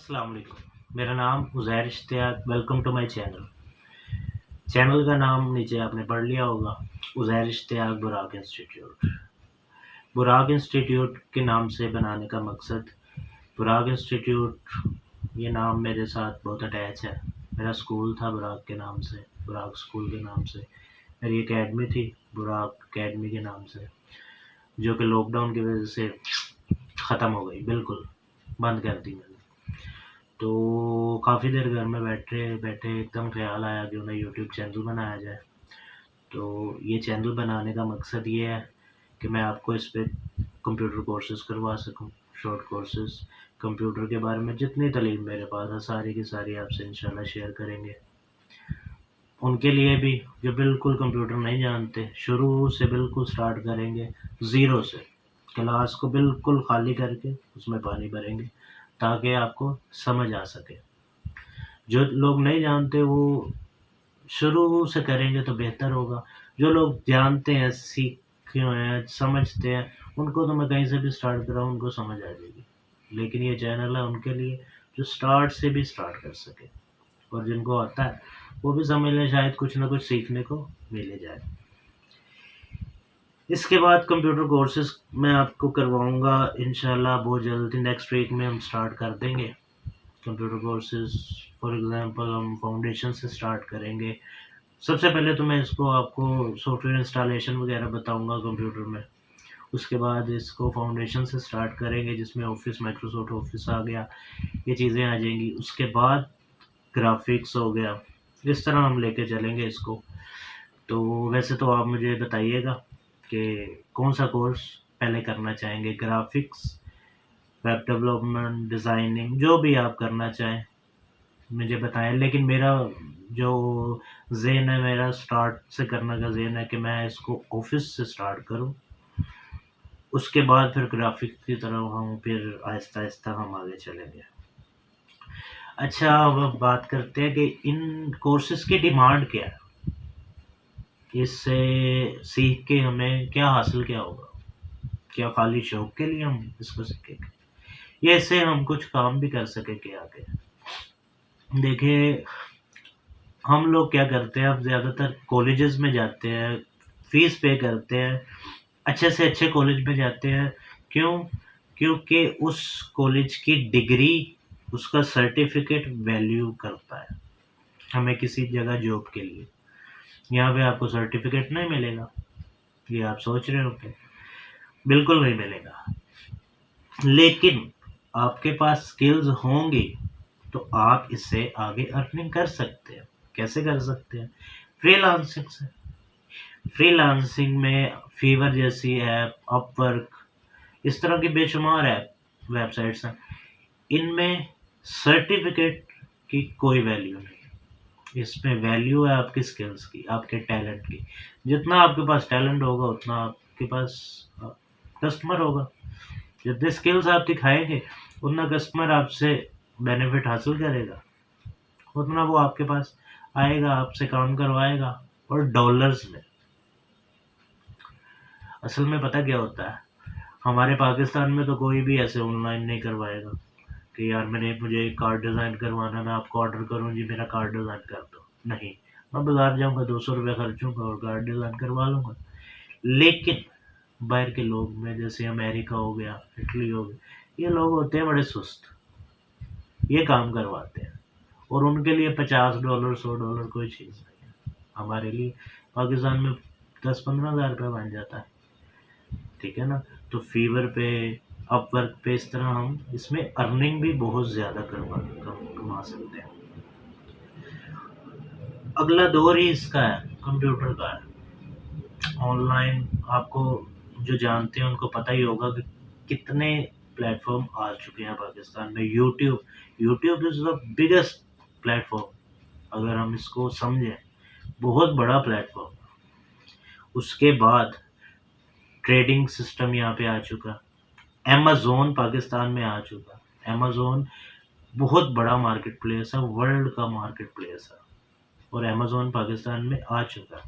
अस्सलाम वालेकुम। मेरा नाम Uzair Ishtiaq. Welcome to my channel. Channel का नाम नीचे आपने पढ़ लिया होगा, उज़ैर इश्तियाक बुराक इंस्टीट्यूट। बुराक इंस्टीट्यूट के नाम से बनाने का मकसद, बुराक इंस्टीट्यूट ये नाम मेरे साथ बहुत अटैच है। मेरा स्कूल था बुराक के नाम से, बुराक स्कूल के नाम से। मेरी एकेडमी थी बुराक एकेडमी के नाम से, जो कि लॉकडाउन की वजह से ख़त्म हो गई, बिल्कुल बंद कर दी मैंने। तो काफ़ी देर घर में बैठे बैठे एकदम ख्याल आया कि उन्हें यूट्यूब चैनल बनाया जाए। तो ये चैनल बनाने का मकसद ये है कि मैं आपको इस पे कंप्यूटर कोर्सेज़ करवा सकूं, शॉर्ट कोर्सेज़। कंप्यूटर के बारे में जितनी तालीम मेरे पास है सारी की सारी आपसे इंशाल्लाह शेयर करेंगे। उनके लिए भी जो बिल्कुल कंप्यूटर नहीं जानते, शुरू से बिल्कुल स्टार्ट करेंगे ज़ीरो से। क्लास को बिल्कुल खाली करके उसमें पानी भरेंगे ताकि आपको समझ आ सके। जो लोग नहीं जानते वो शुरू से करेंगे तो बेहतर होगा। जो लोग जानते हैं, सीखे हुए हैं, समझते हैं, उनको तो मैं कहीं से भी स्टार्ट कराऊँ उनको समझ आ जाएगी। लेकिन ये चैनल है उनके लिए जो स्टार्ट से भी स्टार्ट कर सके, और जिनको आता है वो भी समझ लें, शायद कुछ ना कुछ सीखने को मिल जाए। इसके बाद कंप्यूटर कोर्सेज़ मैं आपको करवाऊँगा इंशाल्लाह बहुत जल्दी। नेक्स्ट वीक में हम स्टार्ट कर देंगे कंप्यूटर कोर्सेज़। फॉर एग्ज़ाम्पल हम फाउंडेशन से स्टार्ट करेंगे। सबसे पहले तो मैं इसको आपको सॉफ्टवेयर इंस्टॉलेशन वगैरह बताऊँगा कंप्यूटर में। उसके बाद इसको फाउंडेशन से स्टार्ट करेंगे जिसमें ऑफ़िस, माइक्रोसॉफ्ट ऑफ़िस आ गया, ये चीज़ें आ जाएँगी। उसके बाद ग्राफ़िक्स हो गया, इस तरह हम लेके चलेंगे इसको। तो वैसे तो आप मुझे बताइएगा कि कौन-सा कोर्स पहले करना चाहेंगे, ग्राफ़िक्स, वेब डेवलपमेंट, डिज़ाइनिंग, जो भी आप करना चाहें मुझे बताएँ। लेकिन मेरा जो ज़हन है, मेरा स्टार्ट से करने का ज़हन है कि मैं इसको ऑफ़िस से स्टार्ट करूँ। उसके बाद फिर ग्राफ़िक्स की तरफ हम फिर आहिस्ता-आहिस्ता हम आगे चलेंगे। अच्छा, अब बात करते हैं कि इन कोर्सेज़ की डिमांड क्या है? इससे सीख के हमें क्या हासिल क्या होगा? क्या खाली शौक के लिए हम इसको सीखेंगे? या इससे हम कुछ काम भी कर सकेंगे आगे? देखिए, हम लोग क्या करते हैं, अब ज़्यादातर कॉलेजेस में जाते हैं, फ़ीस पे करते हैं, अच्छे से अच्छे कॉलेज में जाते हैं। क्यों? क्योंकि उस कॉलेज की डिग्री, उसका सर्टिफ़िकेट वैल्यू करता है, हमें किसी जगह जॉब के लिए। यहाँ पे आपको सर्टिफ़िकेट नहीं मिलेगा, ये आप सोच रहे होंगे, बिल्कुल नहीं मिलेगा। लेकिन आपके पास स्किल्स होंगी तो आप इससे आगे अर्निंग कर सकते हैं। कैसे कर सकते हैं? फ्रीलांसिंग से। फ्रीलांसिंग में फ़ीवर जैसी ऐप, अपवर्क, इस तरह की बेशुमार ऐप, वेबसाइट्स हैं। इनमें सर्टिफ़िकेट की कोई वैल्यू नहीं। इसमें वैल्यू है आपकी स्किल्स की, आपके टैलेंट की। जितना आपके पास टैलेंट होगा उतना आपके पास कस्टमर होगा। जितने स्किल्स आप दिखाएँगे उतना कस्टमर आपसे बेनिफिट हासिल करेगा, उतना वो आपके पास आएगा, आपसे काम करवाएगा, और डॉलर्स में। असल में पता क्या होता है, हमारे पाकिस्तान में तो कोई भी ऐसे ऑनलाइन नहीं करवाएगा कि यार मुझे एक कार्ड डिज़ाइन करवाना है, मैं आपको ऑर्डर करूँ जी मेरा कार्ड डिज़ाइन कर दो। नहीं, मैं बाज़ार जाऊँगा, 200 रुपये खर्चूँगा और कार्ड डिज़ाइन करवा लूँगा। लेकिन बाहर के लोग में, जैसे अमेरिका हो गया, इटली हो गया, ये लोग होते हैं बड़े सुस्त, ये काम करवाते हैं और उनके लिए $50, $100 कोई चीज़ नहीं है। हमारे लिए पाकिस्तान में 10-15 हज़ार रुपये बन जाता है, ठीक है ना? तो फ़ीवर पे, अपवर्क पे, इस तरह हम इसमें अर्निंग भी बहुत ज़्यादा कमा सकते हैं। अगला दौर ही इसका है, कंप्यूटर का है। ऑनलाइन आपको जो जानते हैं उनको पता ही होगा कि कितने प्लेटफ़ॉर्म आ चुके हैं पाकिस्तान में। YouTube, YouTube is the biggest platform, अगर हम इसको समझें, बहुत बड़ा प्लेटफ़ॉर्म। उसके बाद ट्रेडिंग सिस्टम यहाँ पे आ चुका। अमेज़न पाकिस्तान में आ चुका। अमेज़न बहुत बड़ा मार्केट प्लेस है, वर्ल्ड का मार्केट प्लेस है, और अमेज़न पाकिस्तान में आ चुका।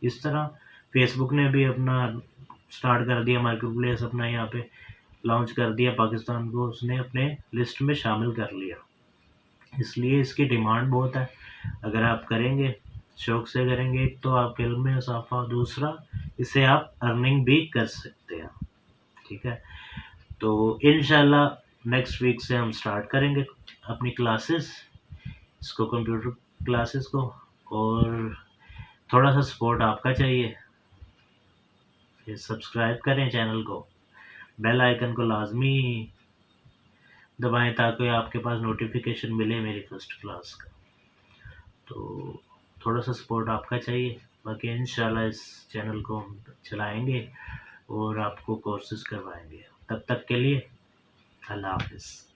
इस तरह फ़ेसबुक ने भी अपना स्टार्ट कर दिया मार्केट प्लेस अपना यहाँ पे। लॉन्च कर दिया, पाकिस्तान को उसने अपने लिस्ट में शामिल कर लिया, इसलिए इसकी डिमांड बहुत है। अगर आप करेंगे, शौक से करेंगे, तो आप इल्म में इजाफा, दूसरा इससे आप अर्निंग भी कर सकते हैं। ठीक है, तो इंशाल्लाह नेक्स्ट वीक से हम स्टार्ट करेंगे अपनी क्लासेस, इसको कंप्यूटर क्लासेस को, और थोड़ा सा सपोर्ट आपका चाहिए। फिर सब्सक्राइब करें चैनल को, बेल आइकन को लाजमी दबाएं ताकि आपके पास नोटिफिकेशन मिले मेरी फर्स्ट क्लास का। तो थोड़ा सा सपोर्ट आपका चाहिए, बाकी इंशाल्लाह इस चैनल को हम चलाएंगे और आपको कोर्सेज करवाएंगे। तब तक के लिए अल्लाह हाफिज़।